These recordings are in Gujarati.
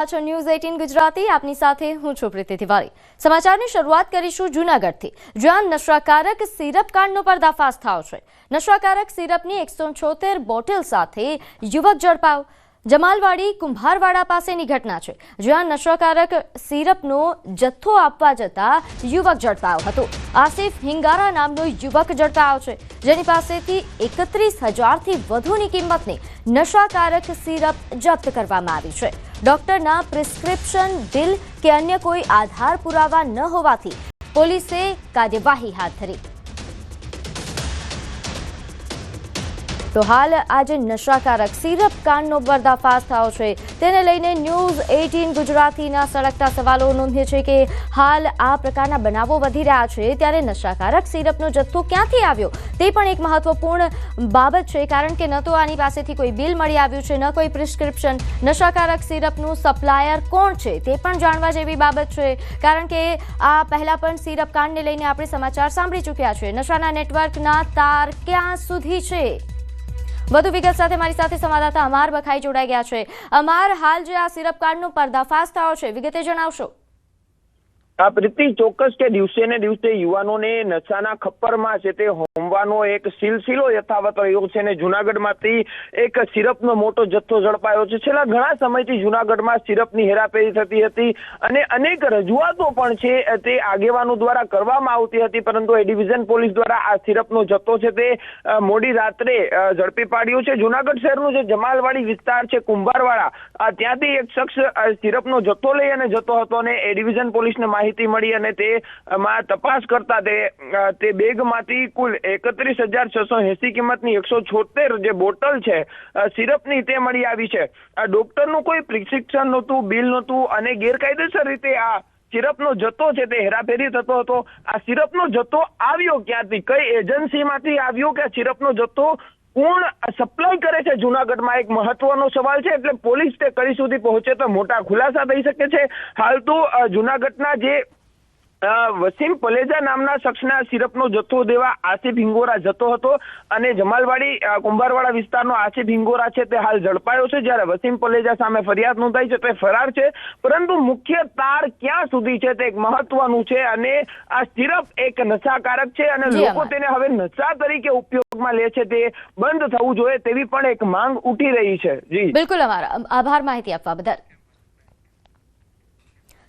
પાછળ ન્યૂઝ 18 ગુજરાતી આપની સાથે હું છું પ્રીતિ તિવારી। સમાચારની શરૂઆત કરીશું જૂનાગઢથી, જ્યાં નશાકારક સિરપ કાંડનો પર્દાફાશ થયો છે। નશાકારક સિરપની 176 બોટલ સાથે યુવક ઝડપાયો। જમાલવાડી કુંભારવાડા પાસેની ઘટના છે, જ્યાં નશાકારક સિરપનો જથ્થો આપવા જતા યુવક ઝડપાયો હતો। આસિફ હિંગારા નામનો યુવક ઝડપાયો છે, જેની પાસેથી 31,000થી વધુની કિંમતની નશાકારક સિરપ જપ્ત કરવામાં આવી છે। ડોક્ટરના પ્રિસ્ક્રિપ્શન બિલ કે અન્ય કોઈ આધાર પુરાવા ન હોવાથી પોલીસે કાર્યવાહી હાથ ધરી। તો હાલ આજે નશાકારક સિરપ કાંડનો પર્દાફાશ થયો છે, તેને લઈને ન્યૂઝ 18 ગુજરાતીના સળગતા સવાલો નોંધે છે કે હાલ આ પ્રકારના બનાવો વધી રહ્યા છે, ત્યારે નશાકારક સિરપનો જથ્થો ક્યાંથી આવ્યો તે પણ એક મહત્વપૂર્ણ બાબત છે, કારણ કે ન તો આની પાસેથી કોઈ બિલ મળી આવ્યું છે, ન કોઈ પ્રિસ્ક્રિપ્શન। નશાકારક સિરપનું સપ્લાયર કોણ છે તે પણ જાણવા જેવી બાબત છે, કારણ કે આ પહેલા પણ સિરપ કાંડને લઈને આપણે સમાચાર સાંભળી ચૂક્યા છે। નશાના નેટવર્કના તાર ક્યાં સુધી છે? વધુ વિગત સાથે મારી સાથે સંવાદદાતા અમાર બખાઈ જોડાઈ ગયા છે। અમાર, હાલ જે આ સિરપ કાંડનો પર્દાફાશ થયો છે, વિગતે જણાવશો। પ્રીતિ, ચોક્કસ કે દિવસે ને દિવસે યુવાનોને નશાના ખપ્પરમાં છે તે હોમવાનો એક સિલસિલો યથાવત રહ્યો છે અને જૂનાગઢમાંથી એક સિરપનો મોટો જથ્થો ઝડપાયો છે। છેલ્લા ઘણા સમયથી જૂનાગઢમાં સિરપની હેરાફેરી થતી હતી અને અનેક રજૂઆતો પણ છે તે આગેવાનો દ્વારા કરવામાં આવતી હતી, પરંતુ એ ડિવિઝન પોલીસ દ્વારા આ સિરપનો જથ્થો છે તે મોડી રાત્રે ઝડપી પાડ્યો છે। જૂનાગઢ શહેરનું જે જમાલવાડી વિસ્તાર છે, કુંભારવાડા, ત્યાંથી એક શખ્સ સિરપનો જથ્થો લઈ અને જતો હતો અને એ ડિવિઝન પોલીસને માહિતી મળી અને તે તપાસ કરતા તે બેગમાંથી કુલ 31,680 કિંમતની 176 જે બોટલ છે સિરપની તે મળી આવી છે। ડોક્ટરનું કોઈ પ્રિસ્ક્રિપ્શન નહોતું, બિલ નહોતું અને ગેરકાયદેસર રીતે આ સિરપનો જથ્થો છે તે હેરાફેરી થતો હતો। આ સિરપનો જથ્થો આવ્યો ક્યાંથી, કઈ એજન્સીમાંથી આવ્યો કે સિરપનો જથ્થો કોણ સપ્લાય કરે છે જૂનાગઢમાં, એક મહત્વનો સવાલ છે। એટલે પોલીસ તે કડી સુધી પહોંચે તો મોટા ખુલાસા થઈ શકે છે। હાલ તો જૂનાગઢના જે વસીમ પલેજા નામના શખ્સના સિરપનો જથ્થો દેવા આસિફ હિંગોરા જતો હતો અને જમાલવાડી કુંભારવાડા વિસ્તારનો આસિફ હિંગોરા છે તે હાલ ઝડપાયો છે, જ્યારે વસીમ પલેજા સામે ફરિયાદ નોંધાઈ છે તે ફરાર છે। પરંતુ મુખ્ય તાર ક્યાં સુધી છે તે એક મહત્વનું છે અને આ સિરપ એક નશાકારક છે અને લોકો તેને હવે નશા તરીકે ઉપયોગમાં લે છે, તે બંધ થવું જોઈએ તેવી પણ એક માંગ ઉઠી રહી છે। જી બિલકુલ, અમારા આભાર માહિતી આપવા બદલ।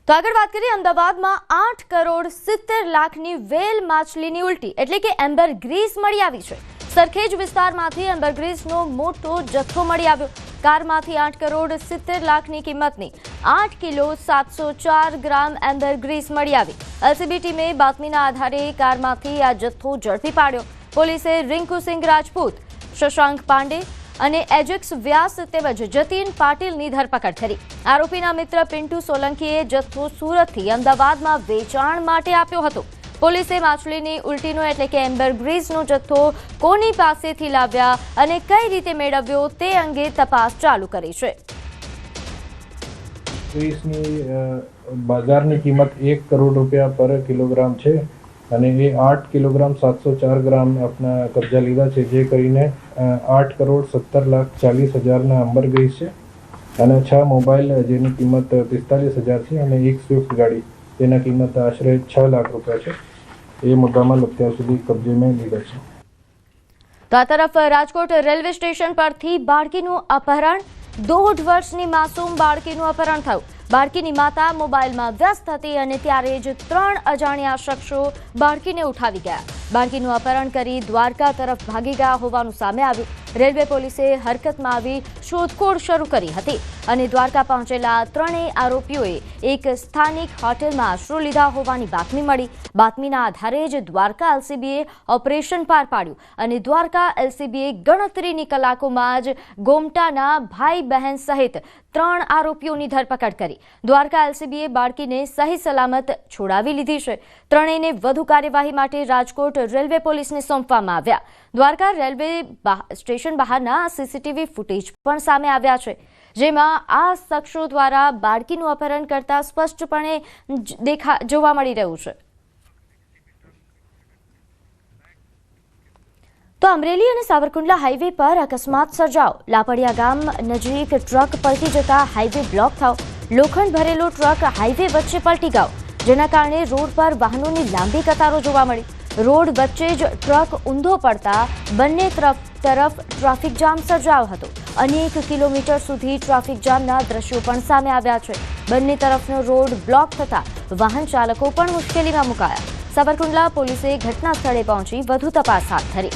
તો આગળ વાત કરીએ, અમદાવાદમાં 8 કરોડ 70 લાખની વેલ માછલીની ઉલટી એટલે કે એમ્બરગ્રીસ મળી આવી છે। સરખેજ વિસ્તારમાંથી એમ્બરગ્રીસનો મોટો જથ્થો મળી આવ્યો। કારમાંથી 8 કરોડ 70 લાખની કિંમતની 8 કિલો 704 ગ્રામ એમ્બરગ્રીસ મળી આવી। એલસીબી ટીમે બાતમીના આધારે કારમાંથી આ જથ્થો ઝડપી પાડ્યો। પોલીસે રિંકુ સિંહ રાજપૂત, શશાંક પાંડે અને એજેક્સ વ્યાસ તેમજ જતીન પાટીલની ધરપકડ કરી। આરોપીના મિત્ર પિન્ટુ સોલંકીએ જથ્થો સુરતથી અમદાવાદમાં વેચાણ માટે આપ્યો હતો। પોલીસે માછલીની ઉલટીનો એટલે કે એમ્બરગ્રીસનો જથ્થો કોની પાસેથી લાવ્યા અને કઈ રીતે મેળવ્યો તે અંગે તપાસ ચાલુ કરી છે। બજારની કિંમત 1 કરોડ રૂપિયા પર કિલોગ્રામ છે અને એ 8 કિલોગ્રામ 704 ગ્રામ આપણા કબજા લીધા છે, જે કરીને 8 કરોડ 70 લાખ 40 હજારના એમ્બરગ્રીસ છે અને 6 મોબાઈલ જેની કિંમત 45,000 છે અને એક સ્વિફ્ટ ગાડી તેના કિંમત આશરે 6 લાખ રૂપિયા છે। એ મુદ્દામાં અત્યાર સુધી કબજેમાં લીધા છે। તો આ તરફ રાજકોટ રેલવે સ્ટેશન પરથી બાળકીનું અપહરણ, 1.5 વર્ષની માસૂમ બાળકીનું અપહરણ થયું। બાળકીની માતા મોબાઈલમાં વ્યસ્ત હતી અને ત્યારે જ 3 અજાણ્યા શખ્સો બાળકીને ઉઠાવી ગયા। બાળકીનું અપહરણ કરી દ્વારકા તરફ ભાગી ગયા હોવાનું સામે આવ્યું। રેલવે પોલીસે હરકતમાં આવી શોધખોળ શરૂ કરી હતી અને દ્વારકા પહોંચેલા ત્રણેય આરોપીઓએ એક સ્થાનિક હોટેલમાં આશરો લીધા હોવાની બાતમી મળી। બાતમીના આધારે જ દ્વારકા એલસીબીએ ઓપરેશન પાર પાડ્યું અને દ્વારકા એલસીબીએ ગણતરીની કલાકોમાં જ ગોમટાના ભાઈ બહેન સહિત 3 આરોપીઓની ધરપકડ કરી। દ્વારકા એલસીબીએ બાળકીને સહી સલામત છોડાવી લીધી છે। ત્રણેયને વધુ કાર્યવાહી માટે રાજકોટ રેલવે પોલીસને સોંપવામાં આવ્યા। દ્વારકા રેલવે સ્ટેશન બહારના સીસીટીવી ફૂટેજ પણ સામે આવ્યા છે, જેમાં આ શખ્સો દ્વારા બાળકીનું અપહરણ કરતા સ્પષ્ટપણે જોવા મળી રહ્યું છે। તો અમરેલી અને સાવરકુંડલા હાઈવે પર અકસ્માત સર્જાયો। લાપડિયા ગામ નજીક ટ્રક પલટી જતા હાઈવે બ્લોક થયો। લોખંડ ભરેલો ટ્રક હાઈવે વચ્ચે પલટી ગયો, જેના કારણે રોડ પર વાહનોની લાંબી કતારો જોવા મળી. રોડ વચ્ચે જ ટ્રક ઊંધો પડતા બંને તરફ ટ્રાફિક જામ સર્જાયો હતો. અનેક કિલોમીટર સુધી ટ્રાફિક જામના દ્રશ્યો પણ સામે આવ્યા છે. બંને તરફનો રોડ બ્લોક થતા વાહન ચાલકો પણ મુશ્કેલીમાં મુકાયા. સાવરકુંડલા પોલીસે ઘટના સ્થળે પહોંચી વધુ તપાસ હાથ ધરી.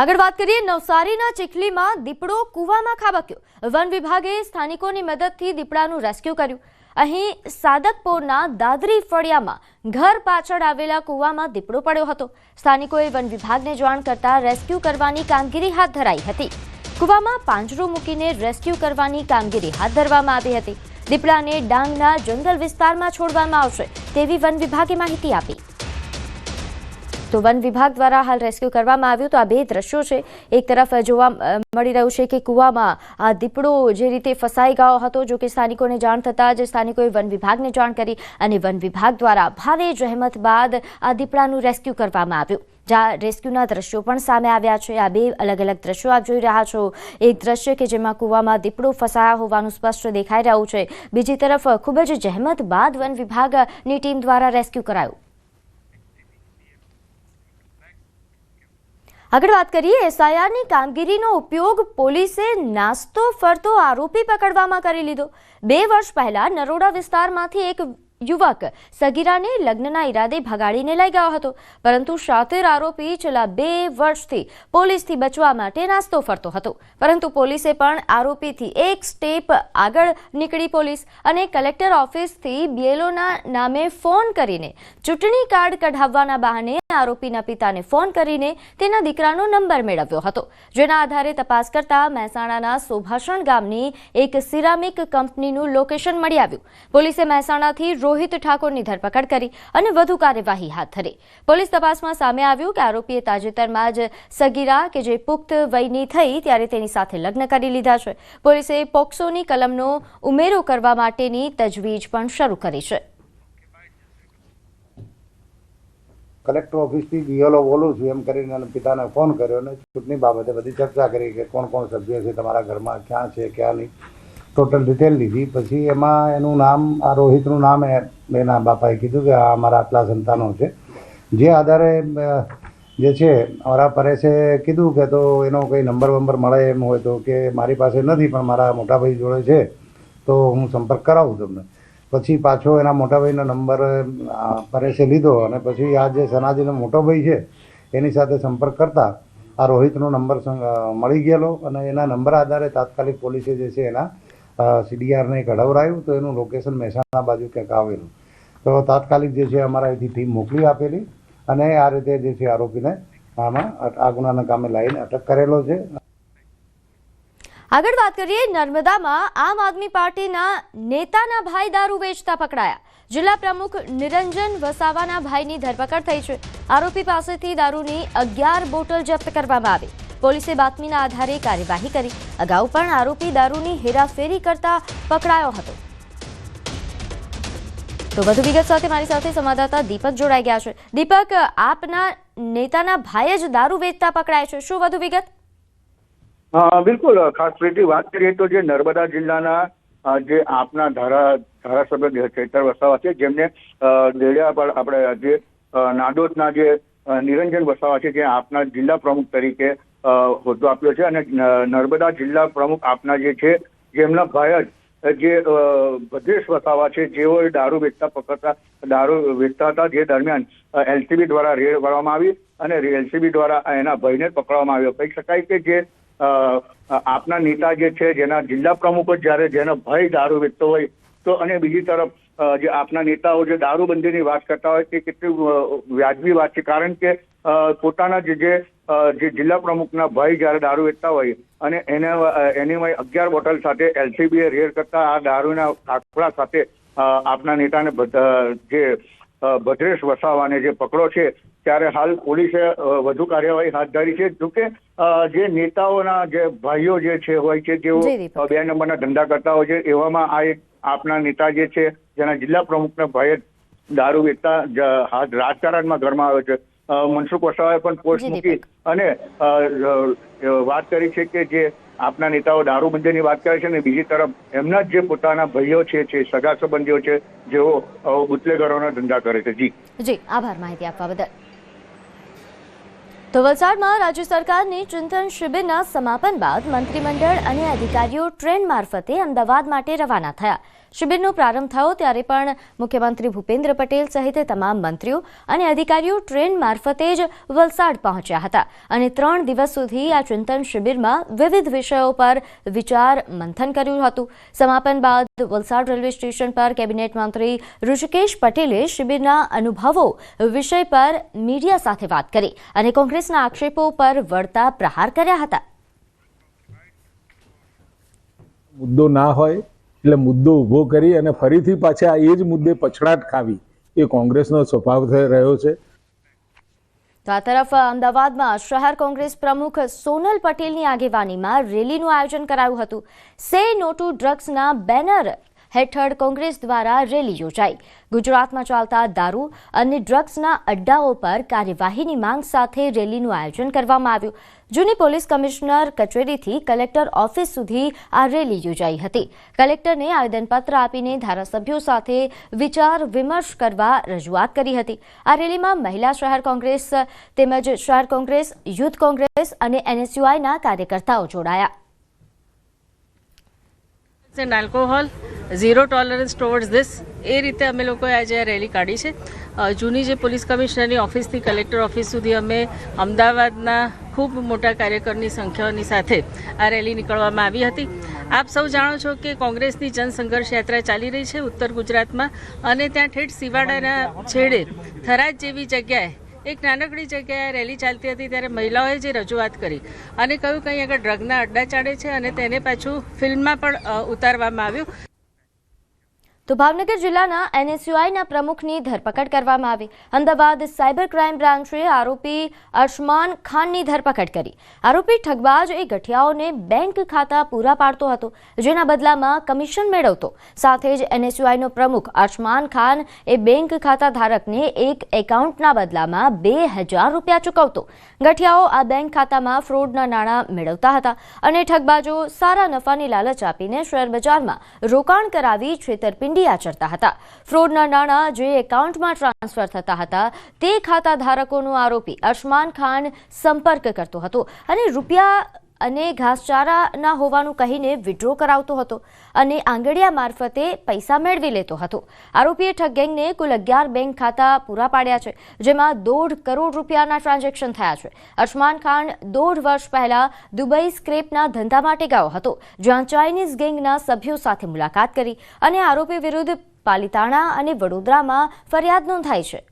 આગળ વાત કરીએ, નવસારીના ચીખલીમાં દીપડો કૂવામાં ખાબક્યો. વન વિભાગે સ્થાનિકોની મદદથી દીપડાનું રેસ્ક્યુ કર્યું. અહીં સાદકપોરના દાદરી ફળિયામાં ઘર પાછળ આવેલા કૂવામાં દીપડો પડ્યો હતો. સ્થાનિકોએ વન વિભાગને જાણ કરતા રેસ્ક્યુ કરવાની કામગીરી હાથ ધરાઈ હતી. કૂવામાં પાંજરું મૂકીને રેસ્ક્યુ કરવાની કામગીરી હાથ ધરવામાં આવી હતી. દીપડાને ડાંગના જંગલ વિસ્તારમાં છોડવામાં આવશે તેવી વન વિભાગે માહિતી આપી. તો વન વિભાગ દ્વારા હાલ રેસ્ક્યુ કરવામાં આવ્યું. તો આ બે દ્રશ્યો છે. એક તરફ જોવા મળી રહ્યું છે કે કૂવામાં આ દીપડો જે રીતે ફસાઈ ગયો હતો, જો કે સ્થાનિકોને જાણ થતાં જ સ્થાનિકોએ વન વિભાગને જાણ કરી અને વન વિભાગ દ્વારા ભારે જહેમત બાદ આ દીપડાનું રેસ્ક્યુ કરવામાં આવ્યું. જ્યાં રેસ્ક્યુના દ્રશ્યો પણ સામે આવ્યા છે. આ બે અલગ અલગ દ્રશ્યો આપ જોઈ રહ્યા છો. એક દ્રશ્ય કે જેમાં કૂવામાં દીપડો ફસાયા હોવાનું સ્પષ્ટ દેખાઈ રહ્યું છે. બીજી તરફ ખૂબ જ જહેમત બાદ વન વિભાગની ટીમ દ્વારા રેસ્ક્યુ કરાયું. આગળ વાત કરીએ, એસઆઈઆરની કામગીરીનો ઉપયોગ પોલીસે નાસ્તો ફરતો આરોપી પકડવામાં કરી લીધો. 2 વર્ષ પહેલા નરોડા વિસ્તારમાંથી એક યુવક સગીરાને લગ્નના ઈરાદે ભગાડીને લઈ ગયો હતો, પરંતુ શાતિર આરોપી છેલ્લા 2 વર્ષથી પોલીસથી બચવા માટે નાસ્તો ફરતો હતો. પરંતુ પોલીસે પણ આરોપીથી એક સ્ટેપ આગળ નીકળી પોલીસ અને કલેક્ટર ઓફિસથી બીએલઓના નામે ફોન કરીને ચૂંટણી કાર્ડ કઢાવવાના બહાને આરોપીના પિતાને ફોન કરીને તેના દીકરાનો નંબર મેળવ્યો હતો. જેના આધારે તપાસ કરતા મહેસાણાના સોભાષણ ગામની એક સિરામિક કંપનીનું લોકેશન મળી આવ્યું. પોલીસે મહેસાણાથી રોહિત ઠાકોરની ધરપકડ કરી અને વધુ કાર્યવાહી હાથ ધરી. પોલીસ તપાસમાં સામે આવ્યું કે આરોપીએ તાજેતરમાં જ સગીરા કે જે પુખ્ત વયની થઈ ત્યારે તેની સાથે લગ્ન કરી લીધા છે. પોલીસે પોક્સોની કલમનો ઉમેરો કરવા માટેની તજવીજ પણ શરૂ કરી છે. કલેક્ટર ઓફિસથી બીએલઓ બોલું છું એમ કરીને પિતાને ફોન કર્યો અને ચૂંટણી બાબતે બધી ચર્ચા કરી કે કોણ કોણ સભ્ય છે તમારા ઘરમાં, ક્યાં છે ક્યાં નહીં, ટોટલ ડિટેલ લીધી. પછી એમાં એનું નામ, આ રોહિતનું નામ એના બાપાએ કીધું કે આ અમારા આટલા સંતાનો છે. જે આધારે જે છે અમારા પરેશે કીધું કે તો એનો કંઈ નંબર મળે એમ હોય તો કે મારી પાસે નથી પણ મારા મોટાભાઈ જોડે છે તો હું સંપર્ક કરાવું તમને. પછી પાછો એના મોટાભાઈનો નંબર પરેશે લીધો અને પછી આ જે સનાજીનો મોટો ભાઈ છે એની સાથે સંપર્ક કરતા આ રોહિતનો નંબર મળી ગયેલો અને એના નંબર આધારે તાત્કાલિક પોલીસે જે છે એના સીડીઆરને કઢાવરાયું તો એનું લોકેશન મહેસાણા બાજુ ક્યાંક આવેલું. તો તાત્કાલિક જે છે અમારા અહીંથી ટીમ મોકલી આપેલી અને આ રીતે જે છે આરોપીને આમાં આ ગુનાના કામે લાવીને અટક કરેલો છે. આગળ વાત કરીએ, નર્મદામાં આમ આદમી પાર્ટીના નેતાના ભાઈ દારૂ વેચતા પકડાયા. જિલ્લા પ્રમુખ નિરંજન વસાવાના ભાઈની ધરપકડ થઈ છે. આરોપી પાસેથી દારૂની 11 બોટલ જપ્ત કરવામાં આવી. પોલીસે બાતમીના આધારે કાર્યવાહી કરી. અગાઉ પણ આરોપી દારૂની હેરાફેરી કરતા પકડાયો હતો. તો વધુ વિગત સાથે મારી સાથે સંવાદદાતા દીપક જોડાઈ ગયા છે. દીપક, આપના નેતાના ભાઈ જ દારૂ વેચતા પકડાય છે, શું વધુ વિગત? બિલકુલ, ખાસ રીતે વાત કરીએ તો જે નર્મદા જિલ્લાના જે આપના ધારાસભ્ય ચૈતર વસાવા છે, જેમને દેડિયા પર આપણે જે નાડોદના જે નિરંજન વસાવા છે જે આપના જિલ્લા પ્રમુખ તરીકે હોદ્દો આપ્યો છે અને નર્મદા જિલ્લા પ્રમુખ આપના જે છે જેમના ભાઈ જ જે ભદ્રેશ વસાવા છે જેઓ દારૂ વેચતા હતા, જે દરમિયાન એલસીબી દ્વારા રેડ કરવામાં આવી અને એલસીબી દ્વારા એના ભાઈને પકડવામાં આવ્યો. કહી શકાય કે જે આપના નેતા જે છે જેના જિલ્લા પ્રમુખ જ્યારે જેનો ભય દારૂ વેચતો હોય તો અને બીજી તરફ જે આપના નેતાઓ જે દારૂબંધીની વાત કરતા હોય તે કેટલી વ્યાજબી વાત છે. કારણ કે પોતાના જે જિલ્લા પ્રમુખના ભાઈ જ્યારે દારૂ વેચતા હોય અને એની 11 બોટલ સાથે એલસીબીએ રેડ કરતા આ દારૂના આંકડા સાથે આપના નેતાને જે ભદ્રેશ વસાવાને જે પકડો છે ત્યારે હાલ પોલીસે વધુ કાર્યવાહી હાથ ધરી છે. જોકે જે નેતાઓના જે ભાઈઓ જે છે હોય છે જેઓ 2 નંબરના ધંધા કરતા હોય છે એવામાં આ એક આપના નેતા જે છે જેના જિલ્લા પ્રમુખના ભાઈ દારૂ વેચતા રાજકારણમાં ઘરમાં આવ્યો છે. મનસુખ વસાવાએ પણ પોસ્ટ જી, મૂકી દીપક. અને વાત કરી છે કે જે આપના નેતાઓ દારૂબંધીની વાત કરે છે અને બીજી તરફ એમના જ જે પોતાના ભાઈઓ છે સગા સંબંધીઓ છે જેઓ બુટલેગરોના ધંધા કરે છે. જી આભાર માહિતી આપવા બદલ. તો વલસાડમાં રાજ્ય સરકારની ચિંતન શિબિરના સમાપન બાદ મંત્રીમંડળ અને અધિકારીઓ ટ્રેન મારફતે અમદાવાદ માટે રવાના થયા. શિબિરનો પ્રારંભ થયો ત્યારે પણ મુખ્યમંત્રી ભૂપેન્દ્ર પટેલ સહિત તમામ મંત્રીઓ અને અધિકારીઓ ટ્રેન મારફતે જ વલસાડ પહોંચ્યા હતા અને 3 દિવસ સુધી આ ચિંતન શિબિરમાં વિવિધ વિષયો પર વિચાર મંથન કર્યું હતું. સમાપન બાદ વલસાડ રેલવે સ્ટેશન પર કેબિનેટ મંત્રી ઋષિકેશ પટેલે શિબિરના અનુભવો વિષય પર મીડિયા સાથે વાત કરી અને કોંગ્રેસના આક્ષેપો પર વળતા પ્રહાર કર્યા હતા. મુદ્દો ના હોય એટલે મુદ્દો ઊભો કરી અને ફરીથી પાછા એ જ મુદ્દે પછડાટ ખાવી એ કોંગ્રેસનો સ્વભાવ થઈ રહ્યો છે. તો આ તરફ અમદાવાદમાં શહેર કોંગ્રેસ પ્રમુખ સોનલ પટેલની આગેવાનીમાં રેલીનું આયોજન કરાયું હતું. સે નો ટુ ડ્રગ્સના બેનર હેઠળ કોંગ્રેસ દ્વારા રેલી યોજાઈ. ગુજરાતમાં ચાલતા દારૂ અને ડ્રગ્સના અડ્ડાઓ પર કાર્યવાહીની માંગ સાથે રેલીનું આયોજન કરવામાં આવ્યું. જૂની પોલીસ કમિશનર કચેરીથી કલેક્ટર ઓફિસ સુધી આ રેલી યોજાઈ હતી. કલેક્ટરને આવેદનપત્ર આપીને ધારાસભ્યો સાથે વિચાર વિમર્શ કરવા રજૂઆત કરી હતી. આ રેલીમાં મહિલા શહેર કોંગ્રેસ તેમજ શહેર કોંગ્રેસ, યુથ કોંગ્રેસ અને NSUIના કાર્યકર્તાઓ જોડાયા. And alcohol zero tolerance towards this એ રીતે અમે લોકોએ આજે આ રેલી કાઢી છે. જૂની જે પોલીસ કમિશનરની ઓફિસથી કલેક્ટર ઓફિસ સુધી અમે અમદાવાદના ખૂબ મોટા કાર્યકરની સંખ્યાની સાથે આ રેલી નીકળવામાં આવી હતી. આપ સૌ જાણો છો કે કોંગ્રેસની જનસંઘર્ષ યાત્રા ચાલી રહી છે ઉત્તર ગુજરાતમાં અને ત્યાં ઠેઠ સિવાડાના છેડે થરાદ જેવી જગ્યાએ એક નાનકડી જગ્યાએ રેલી ચાલતી હતી ત્યારે મહિલાઓએ જે રજૂઆત કરી અને કહ્યું કે અહીં આગળ ડ્રગના અડ્ડા ચાલે છે અને તેને પાછું ફિલ્મમાં પણ ઉતારવામાં આવ્યું. તો ભાવનગર જિલ્લાના NSUIના પ્રમુખની ધરપકડ કરવામાં આવી. અમદાવાદ સાયબર ક્રાઇમ બ્રાન્ચે આરોપી અરશમાન ખાનની ધરપકડ કરી. આરોપી ઠગબાજ એ ગઠિયાઓને બેંક ખાતા પૂરા પાડતો હતો જેના બદલામાં કમિશન મેળવતો. સાથે જ NSUIનો પ્રમુખ અરશમાન ખાન એ બેંક ખાતા ધારકને એક એકાઉન્ટના બદલામાં 2000 રૂપિયા ચૂકવતો. ગઠિયાઓ આ બેંક ખાતામાં ફ્રોડના નાણાં મેળવતા હતા અને ઠગબાજો સારા નફાની લાલચ આપીને શેરબજારમાં રોકાણ કરાવી છેતરપિંડી આચરતા હતા. ફ્રોડના નાણાં જે એકાઉન્ટમાં ટ્રાન્સફર થતા હતા તે ખાતા ધારકોનો આરોપી અરશમાન ખાન સંપર્ક કરતો હતો અને રૂપિયા અને ઘાસચારાના હોવાનું કહીને વિડ્રો કરાવતો હતો અને આંગળીયા મારફતે પૈસા મેળવી લેતો હતો. આરોપીએ ઠગ ગેંગને કુલ 11 બેંક ખાતા પૂરા પાડ્યા છે જેમાં 1.5 કરોડ રૂપિયાના ટ્રાન્ઝેક્શન થયા છે. અરશમાન ખાન 1.5 વર્ષ પહેલા દુબઈ સ્ક્રેપના ધંધા માટે ગયો હતો જ્યાં ચાઇનીઝ ગેંગના સભ્યો સાથે મુલાકાત કરી અને આરોપી વિરુદ્ધ પાલિતાણા અને વડોદરામાં ફરિયાદ નોંધાઈ છે.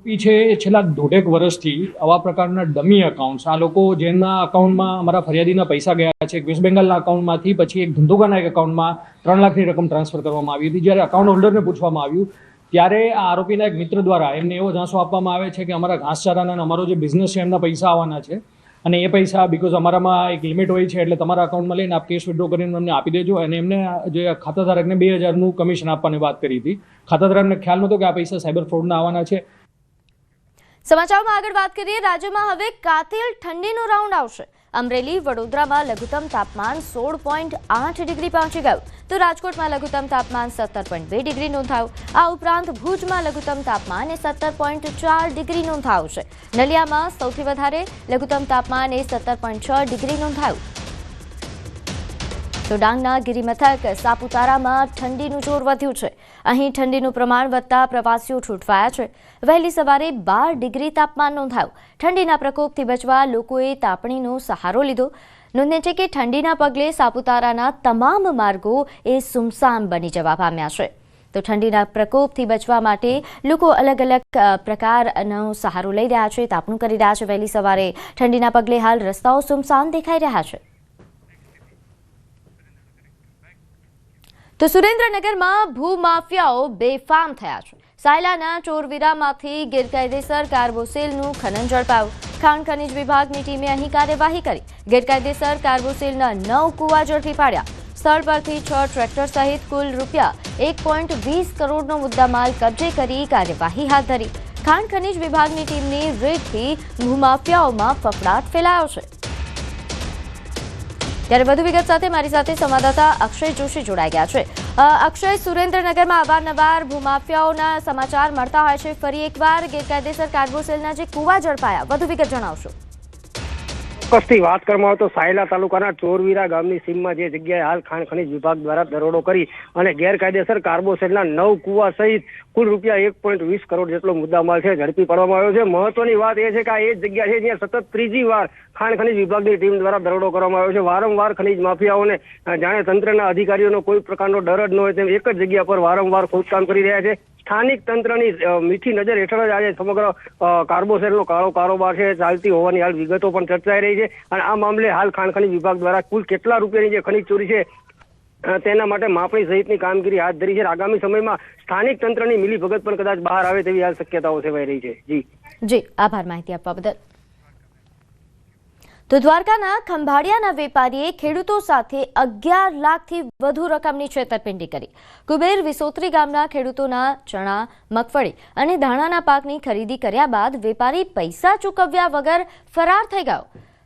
છે એ છેલ્લા 1.5 વર્ષથી આવા પ્રકારના ડમી એકાઉન્ટ્સ આ લોકો જેના અકાઉન્ટમાં અમારા ફરિયાદીના પૈસા ગયા છે વેસ્ટ બેંગાલના અકાઉન્ટમાંથી પછી એક ધંધોકાના એક અકાઉન્ટમાં 3 લાખની રકમ ટ્રાન્સફર કરવામાં આવી હતી. જ્યારે અકાઉન્ટ હોલ્ડરને પૂછવામાં આવ્યું ત્યારે આ આરોપીના એક મિત્ર દ્વારા એમને એવો ઝાંસો આપવામાં આવે છે કે અમારા ઘાસચારાના અને અમારો જે બિઝનેસ છે એમના પૈસા આવવાના છે અને એ પૈસા બીકોઝ અમારામાં એક લિમિટ હોય છે એટલે તમારા અકાઉન્ટમાં લઈને આપ કેશ વિડ્રો કરીને અમને આપી દેજો અને એમને જે ખાતાધારકને 2000નું કમિશન આપવાની વાત કરી હતી. ખાતાધારકને ખ્યાલ નહોતો કે આ પૈસા સાયબર ફ્રોડના આવવાના છે. સમાચારમાં આગળ વાત કરીએ. રાજ્યમાં હવે કાતિલ ઠંડીનો રાઉન્ડ આવશે. અમરેલી, વડોદરામાં લઘુત્તમ તાપમાન 16.8 ડિગ્રી પહોંચી ગયું તો રાજકોટમાં લઘુત્તમ તાપમાન 17.2 ડિગ્રી નોંધાયું. આ ઉપરાંત ભુજમાં લઘુત્તમ તાપમાન 17.4 ડિગ્રી નોંધાયું છે. નલિયામાં સૌથી વધારે લઘુત્તમ તાપમાન 17.6 ડિગ્રી નોંધાયું. તો ડાંગના ગિરિમથક સાપુતારામાં ઠંડીનું જોર વધ્યું છે. અહીં ઠંડીનું પ્રમાણ વધતા પ્રવાસીઓ છૂટવાયા છે. વહેલી સવારે 12 ડિગ્રી તાપમાન નોંધાયું. ઠંડીના પ્રકોપથી બચવા લોકોએ તાપણીનો સહારો લીધો. નોંધનીય છે કે ઠંડીના પગલે સાપુતારાના તમામ માર્ગો એ સુમસામ બની જવા પામ્યા છે. તો ઠંડીના પ્રકોપથી બચવા માટે લોકો અલગ અલગ પ્રકારનો સહારો લઈ રહ્યા છે, તાપણું કરી રહ્યા છે. વહેલી સવારે ઠંડીના પગલે હાલ રસ્તાઓ સુમસામ દેખાઈ રહ્યા છે. તો સુરેન્દ્રનગરમાં ભૂમાફિયાઓ બેફામ થયા છે. સાયલાના ચોરવીરામાંથી ગેરકાયદેસર કાર્બોસેલનું ખનન ઝડપાયું. ખાણ ખનીજ વિભાગની ટીમે અહીં કાર્યવાહી કરી. ગેરકાયદેસર કાર્બોસેલના 9 કુવા ઝડપી પાડ્યા. સ્થળ પરથી 6 ટ્રેક્ટર સહિત કુલ ₹1.20 કરોડનો મુદ્દામાલ કબજે કરી કાર્યવાહી હાથ ધરી. ખાણ ખનીજ વિભાગની ટીમની રેડથી ભૂમાફિયાઓમાં ફફડાટ ફેલાયો છે. ત્યારે વધુ વિગત સાથે મારી સાથે સંવાદદાતા અક્ષય જોશી જોડાઈ ગયા છે. અક્ષય, સુરેન્દ્રનગરમાં અવારનવાર ભૂમાફિયાઓના સમાચાર મળતા હોય છે. ફરી એકવાર ગેરકાયદેસર કાર્ગો સેલના જે કુવા ઝડપાયા, વધુ વિગત જણાવશો. ચોક્કસથી વાત કરવામાં આવે તો સાયલા તાલુકાના ચોરવીરા ગામની સીમમાં જે જગ્યાએ હાલ ખાણ ખનીજ વિભાગ દ્વારા દરોડો કરી અને ગેરકાયદેસર કાર્બોસેલના 9 કુવા સહિત કુલ ₹1.20 કરોડ જેટલો મુદ્દામાલ છે ઝડપી પાડવામાં આવ્યો છે. મહત્વની વાત એ છે કે આ એ જ જગ્યા છે જ્યાં સતત ત્રીજી વાર ખાણ ખનીજ વિભાગની ટીમ દ્વારા દરોડો કરવામાં આવ્યો છે. વારંવાર ખનીજ માફિયાઓને જાણે તંત્રના અધિકારીઓનો કોઈ પ્રકારનો ડર જ ન હોય તેમ એક જ જગ્યા પર વારંવાર ખોદકામ કરી રહ્યા છે. સ્થાનિક તંત્રની મીઠી નજર હેઠળ જ આજે સમગ્ર કાર્બોસેલનો કાળો કારોબાર છે ચાલતી હોવાની હાલ વિગતો પણ ચર્ચાઈ રહી છે. અને આ મામલે હાલ ખાણ ખનીજ વિભાગ દ્વારા કુલ કેટલા રૂપિયાની જે ખનીજ ચોરી છે તેના માટે માપણી સહિતની કામગીરી હાથ ધરી છે. આગામી સમયમાં સ્થાનિક તંત્રની મિલીભગત પણ કદાચ બહાર આવે તેવી હાલ શક્યતાઓ સેવાઈ રહી છે. જી આભાર માહિતી આપવા બદલ. તો દ્વારકાના ખંભાળિયાના વેપારીએ ખેડૂતો સાથે 11 લાખથી વધુ રકમની છેતરપિંડી કરી. કુબેર વિસોત્રી ગામના ખેડૂતોના ચણા, મગફળી અને ધાણાના પાકની ખરીદી કર્યા બાદ વેપારી પૈસા ચૂકવ્યા વગર ફરાર થઈ ગયો,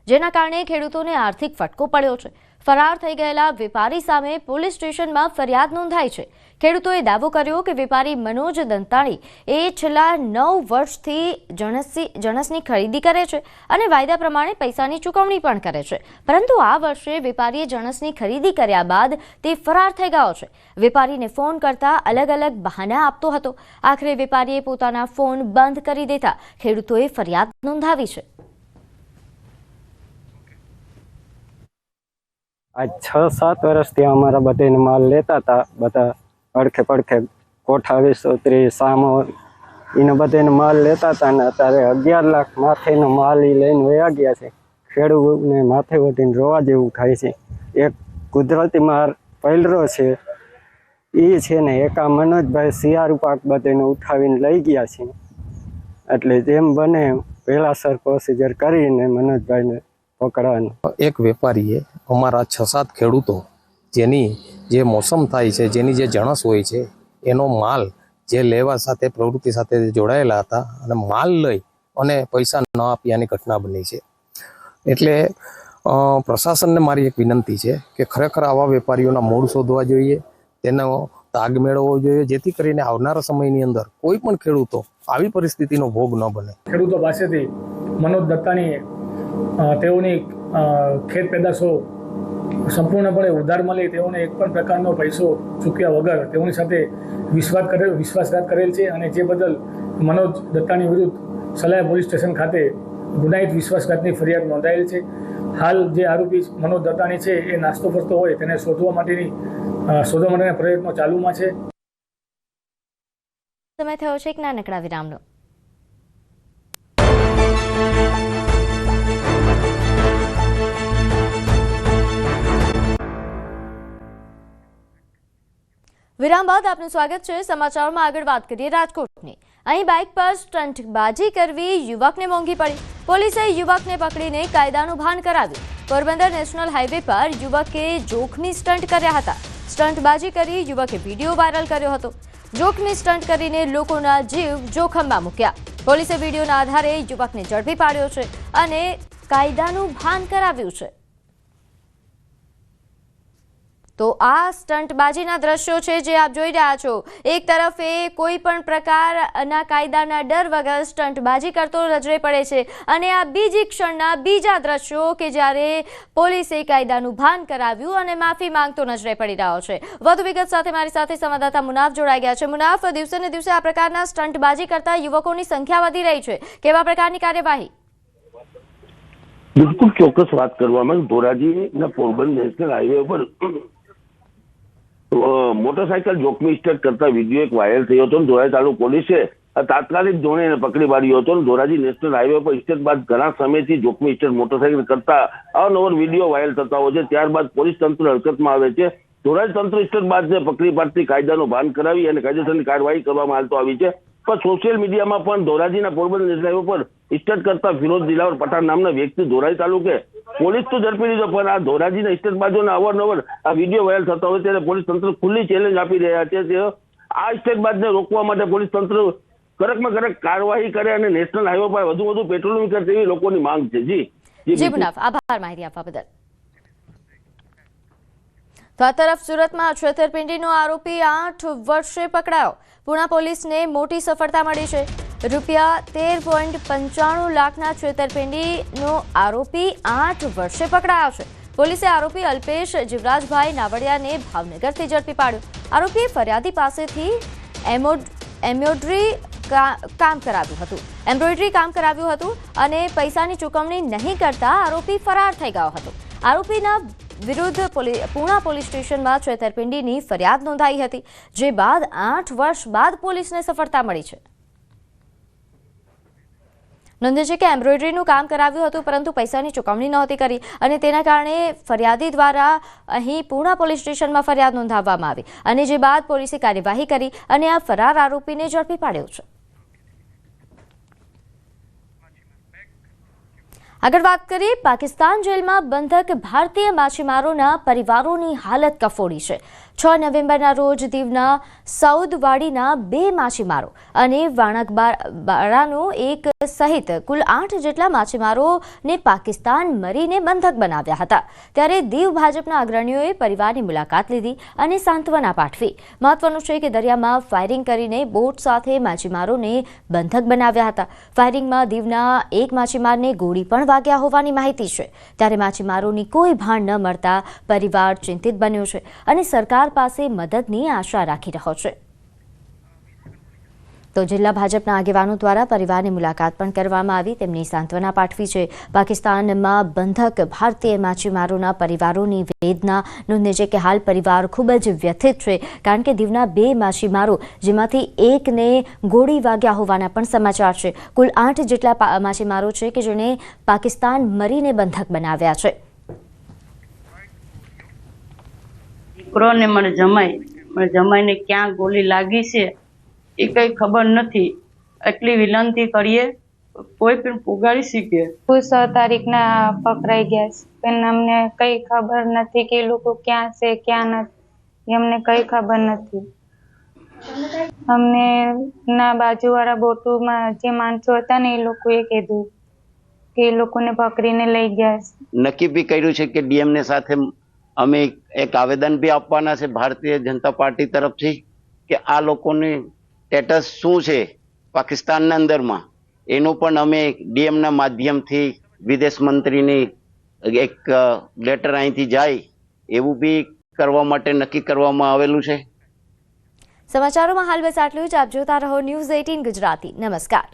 જેના કારણે ખેડૂતોને આર્થિક ફટકો પડ્યો છે. ફરાર થઈ ગયેલા વેપારી સામે પોલીસ સ્ટેશનમાં ફરિયાદ નોંધાઈ છે. ખેડૂતોએ દાવો કર્યો કે વેપારી મનોજ દંતાણી એ છેલ્લા 9 વર્ષથી જણસની ખરીદી કરે છે અને વાયદા પ્રમાણે પૈસાની ચૂકવણી પણ કરે છે. પરંતુ આ વર્ષે વેપારીએ જણસની ખરીદી કર્યા બાદ તે ફરાર થઈ ગયો છે. વેપારીને ફોન કરતા અલગ અલગ બહાના આપતો હતો. આખરે વેપારીએ પોતાના ફોન બંધ કરી દેતા ખેડૂતોએ ફરિયાદ નોંધાવી છે. આજ 6-7 વર્ષથી અમારા બધાને માલ લેતા હતા, બધા અડખે પડખે કોઠા વિસોત્રી સામો એને બધાને માલ લેતા હતા ને અત્યારે 11 લાખ માથેનો માલ એ લઈને વયા ગયા છે. ખેડૂતને માથે વધીને રોવા જેવું થાય છે. એક કુદરતી માર પહેલો છે એ છે ને એકા મનોજભાઈ શિયાળુ પાક બધાને ઉઠાવીને લઈ ગયા છે. એટલે જેમ બને વહેલાસર પ્રોસિજર કરીને મનોજભાઈને પકડવાનું. એક વેપારીએ અમારા 6-7 ખેડૂતો જેની જે મોસમ થાય છે, જેની જે જણસ હોય છે, એનો માલ જે લેવા સાથે પ્રવૃત્તિ સાથે જોડાયેલા હતા અને માલ લઈ અને પૈસા ન આપ્યાની ઘટના બની છે. એટલે પ્રશાસનને મારી એક વિનંતી છે કે ખરેખર આવા વેપારીઓના મૂળ શોધવા જોઈએ, તેનો તાગ મેળવવો જોઈએ, જેથી કરીને આવનારા સમયની અંદર કોઈ પણ ખેડૂતો આવી પરિસ્થિતિનો ભોગ ન બને. ખેડૂતો પાસેથી મનોજ દત્તાણીએ તેઓની ખેત પેદાશો સંપૂર્ણપણે ઉધાર મળી તેઓને એક પણ પ્રકારનો પૈસો ચૂક્યા વગર તેઓની સાથે વિશ્વાસઘાત કરેલ છે. અને જે બદલ મનોજ દત્તાણી વિરુદ્ધ સલાયા પોલીસ સ્ટેશન ખાતે ગુનાહિત વિશ્વાસઘાતની ફરિયાદ નોંધાયેલ છે. હાલ જે આરોપી મનોજ દત્તાણી છે એ નાસ્તો કરતો હોય તેને શોધવા માટેના પ્રયત્નો ચાલુમાં છે. સમય થયો છે એક નાનકડા વિરામનો. વિરામ બાદ આપનું સ્વાગત છે. સમાચારમાં આગળ વાત કરીએ રાજકોટની. અહીં બાઇક પર સ્ટંટબાજી કરવી યુવકને મોંઘી પડી. પોલીસે યુવકને પકડીને કાયદાનું ભાન કરાવ્યું. પોરબંદર નેશનલ હાઈવે પર યુવકે જોખમી સ્ટંટ કર્યા હતા. સ્ટંટબાજી કરી યુવકે વિડીયો વાયરલ કર્યો હતો. જોખમી સ્ટંટ કરીને લોકોના જીવ જોખમમાં મૂક્યા. પોલીસે વિડીયોના આધારે યુવકને ઝડપી પાડ્યો છે અને કાયદાનું ભાન કરાવ્યું છે. તો આ સ્ટંટબાજીના દ્રશ્યો છે જે આપ જોઈ રહ્યા છો. એક તરફ એ કોઈ પણ પ્રકારના કાયદાના ડર વગર સ્ટંટબાજી કરતો નજરે પડે છે અને આ બીજી ક્ષણના બીજા દ્રશ્યો કે જ્યારે પોલીસે કાયદાનું ભાન કરાવ્યું અને માફી માંગતો નજરે પડી રહ્યો છે. વધુ વિગત સાથે મારી સાથે સંવાદદાતા મુનાફ જોડાઈ ગયા છે. મુનાફ, દિવસે ને દિવસે આ પ્રકારના સ્ટંટબાજી કરતા યુવકોની સંખ્યા વધી રહી છે. કેવા પ્રકારની કાર્યવાહી? બિલકુલ ચોક્કસ વાત કરવામાં ધોરાજી પોરબંદર નેશનલ હાઈવે પર મોટરસાયકલ જોખમી સ્ટંટ કરતા વિડીયો એક વાયરલ થયો હતો. ધોરાજી તાલુકા પોલીસે તાત્કાલિક ધોરણે એને પકડી પાડ્યો હતો. ધોરાજી નેશનલ હાઈવે પર સ્ટંટ બાદ ઘણા સમયથી જોખમી સ્ટંટ મોટરસાયકલ કરતા અવનવર વિડીયો વાયરલ થતા હોય છે. ત્યારબાદ પોલીસ તંત્ર હરકતમાં આવે છે. ધોરાજી તંત્ર સ્ટંટ બાદ પકડી પાડતી કાયદાનું ભાન કરાવી અને કાયદેસરની કાર્યવાહી કરવામાં આવતો આવી છે. પણ સોશિયલ મીડિયામાં પણ ધોરાજીના પોરબંદર નેશનલ હાઈવે પર ઇસ્ટેટ કરતા ફિરોઝ દિલાવર પઠાણ નામના વ્યક્તિ ધોરાજી તાલુકે પોલીસ તો ઝડપી લીધો, પણ આ ધોરાજીના ઇસ્ટેટ બાજુના અવારનવાર આ વિડીયો વાયરલ થતા હોય ત્યારે પોલીસ તંત્ર ખુલ્લી ચેલેન્જ આપી રહ્યા છે. આ ઇસ્ટેટ બાજને રોકવા માટે પોલીસ તંત્ર કડકમાં કડક કાર્યવાહી કરે અને નેશનલ હાઈવે પર વધુ પેટ્રોલિંગ કરે તેવી લોકોની માંગ છે. જી મુનાફ, આભાર માહિતી આપવા બદલ. તો આ તરફ સુરતમાં છેતરપિંડીનો આરોપી 8 વર્ષે પકડાયો. પુણા પોલીસને મોટી સફળતા મળી છે. રૂપિયા 13.95 લાખના છેતરપિંડીનો આરોપી 8 વર્ષે પકડાયો છે. પોલીસે આરોપી અલ્પેશ જીવરાજભાઈ નાવડિયાને ભાવનગરથી ઝડપી પાડ્યો. આરોપીએ ફરિયાદી પાસેથી એમ્બ્રોઇડરી કામ કરાવ્યું હતું અને પૈસાની ચૂકવણી નહીં કરતા આરોપી ફરાર થઈ ગયો હતો. આરોપીના વિરુદ્ધ પુણા પોલીસ સ્ટેશનમાં છેતરપિંડીની ફરિયાદ નોંધાઈ હતી, જે બાદ 8 વર્ષ બાદ પોલીસને સફળતા મળી છે. નોંધે છે કે એમ્બ્રોઇડરીનું કામ કરાવ્યું હતું પરંતુ પૈસાની ચૂકવણી નહોતી કરી અને તેના કારણે ફરિયાદી દ્વારા અહીં પુણા પોલીસ સ્ટેશનમાં ફરિયાદ નોંધાવવામાં આવી અને જે બાદ પોલીસે કાર્યવાહી કરી અને આ ફરાર આરોપીને ઝડપી પાડ્યો છે. આગળ વાત કરીએ, પાકિસ્તાન જેલમાં બંધક ભારતીય માછીમારોના પરિવારોની હાલત કફોડી છે. 6 નવેમ્બરના રોજ દીવના સૌદવાડીના 2 માછીમારો અને વાણકબારાનો એક સહિત કુલ 8 જેટલા માછીમારોને પાકિસ્તાન મરીને બંધક બનાવ્યા હતા. ત્યારે દીવ ભાજપના અગ્રણીઓએ પરિવારની મુલાકાત લીધી અને સાંત્વના પાઠવી. મહત્વનું છે કે દરિયામાં ફાયરિંગ કરીને બોટ સાથે માછીમારોને બંધક બનાવ્યા હતા. ફાયરિંગમાં દીવના એક માછીમારને ગોળી પણ વાગ્યા હોવાની માહિતી છે. ત્યારે માછીમારોની કોઈ ભાન ન મળતા પરિવાર ચિંતિત બન્યો છે અને સરકાર પાસે મદદની આશા રાખી રહ્યો છે. તો જિલ્લા ભાજપના આગેવાનો દ્વારા પરિવારની મુલાકાત પણ કરવામાં આવી, તેમની સાંત્વના પાઠવી છે. પાકિસ્તાનમાં બંધક ભારતીય માછીમારોના પરિવારોની વેદના નોંધે છે કે હાલ પરિવાર ખૂબ જ વ્યથિત છે, કારણ કે દીવના 2 માછીમારો જેમાંથી એકને ગોળી વાગ્યા હોવાના પણ સમાચાર છે. કુલ 8 જેટલા માછીમારો છે કે જેણે પાકિસ્તાન મરીને બંધક બનાવ્યા છે. દીકરોને મને જમાઈને ક્યાં ગોળી લાગી છે એ કઈ ખબર નથી. એટલી વિનંતી કરીએ કોઈ પણ પુગાડી શકે. 6 તારીખના પકડાઈ ગયા છે પણ અમને કઈ ખબર નથી કે એ લોકો ક્યાં છે ક્યાં નથી, અમને કઈ ખબર નથી. અમને ના બાજુવાળા બોટુમાં જે માણસો હતા ને એ લોકોએ કીધું કે એ લોકોને પકડીને લઈ ગયા છે. નક્કી બી કર્યું છે કે ડીએમને સાથે અમે એક આવેદન બી આપવાના છે ભારતીય જનતા પાર્ટી તરફથી કે આ લોકોની સ્ટેટસ શું છે પાકિસ્તાનના અંદરમાં, એનું પણ અમે ડીએમના માધ્યમથી વિદેશ મંત્રીની એક લેટર અહીંથી જાય એવું બી કરવા માટે નક્કી કરવામાં આવેલું છે. સમાચારોમાં હાલ બસ આટલું જ. આપ જોતા રહો ન્યૂઝ 18 ગુજરાતી. નમસ્કાર.